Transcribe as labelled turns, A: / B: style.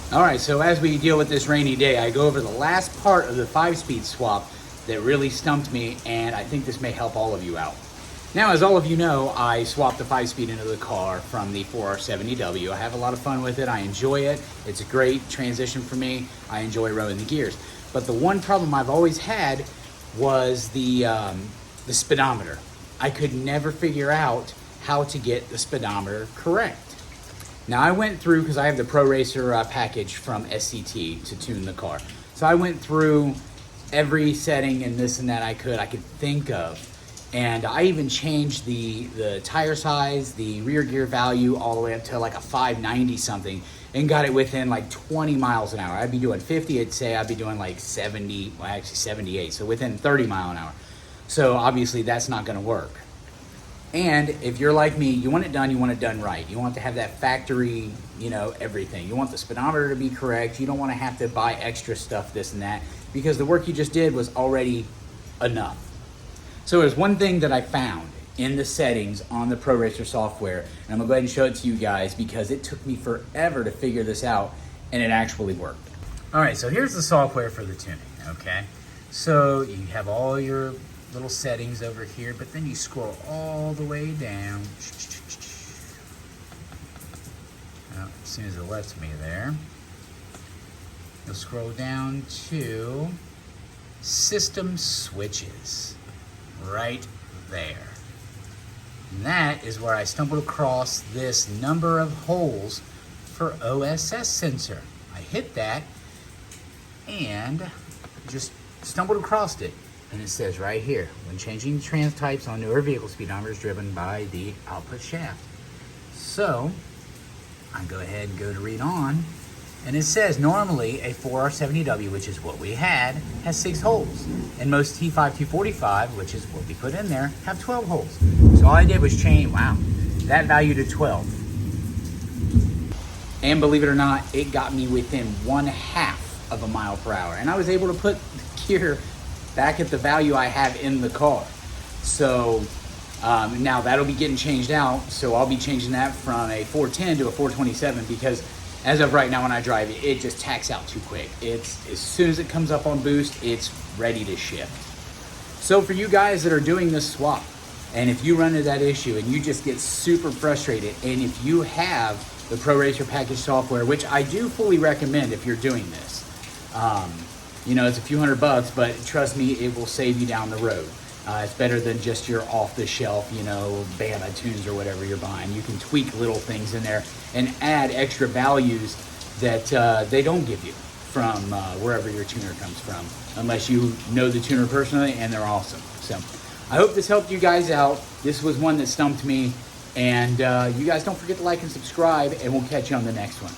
A: All right, so as we deal with this rainy day, I go over the last part of the 5-speed swap that really stumped me, and I think this may help all of you out. Now, as all of you know, I swapped the 5-speed into the car from the 4R70W. I have a lot of fun with it. I enjoy it. It's a great transition for me. I enjoy rowing the gears. But the one problem I've always had was the speedometer. I could never figure out how to get the speedometer correct. Now I went through, because I have the Pro Racer package from SCT to tune the car. So I went through every setting and this and that I could think of. And I even changed the tire size, the rear gear value, all the way up to like a 590 something, and got it within like 20 miles an hour. I'd be doing 50, I'd be doing like 70, well actually 78, so within 30 mile an hour. So obviously that's not gonna work. And if you're like me, you want it done right. You want to have that factory, everything. You want the speedometer to be correct. You don't want to have to buy extra stuff, this and that, because the work you just did was already enough. So there's one thing that I found in the settings on the Pro Racer software, and I'm gonna go ahead and show it to you guys because it took me forever to figure this out, and it actually worked. All right, so here's the software for the tuning, okay? So you have all your little settings over here, but then you scroll all the way down. Well, as soon as it lets me there, you'll scroll down to system switches, right there. And that is where I stumbled across this number of holes for OSS sensor. I hit that and just stumbled across it. And it says right here, when changing trans types on newer vehicle speedometers driven by the output shaft. So I go ahead and go to read on, and it says normally a 4R70W, which is what we had, has 6 holes. And most T5 245, which is what we put in there, have 12 holes. So all I did was change, that value to 12. And believe it or not, it got me within 1/2 of a mile per hour. And I was able to put the gear back at the value I have in the car. So now that'll be getting changed out. So I'll be changing that from a 410 to a 427 because as of right now when I drive it, it just tacks out too quick. It's as soon as it comes up on boost, it's ready to shift. So for you guys that are doing this swap, and if you run into that issue and you just get super frustrated, and if you have the Pro Racer package software, which I do fully recommend if you're doing this, it's a few $100, but trust me, it will save you down the road. It's better than just your off-the-shelf, Bama tunes or whatever you're buying. You can tweak little things in there and add extra values that they don't give you from wherever your tuner comes from, unless you know the tuner personally and they're awesome. So I hope this helped you guys out. This was one that stumped me, and you guys don't forget to like and subscribe, and we'll catch you on the next one.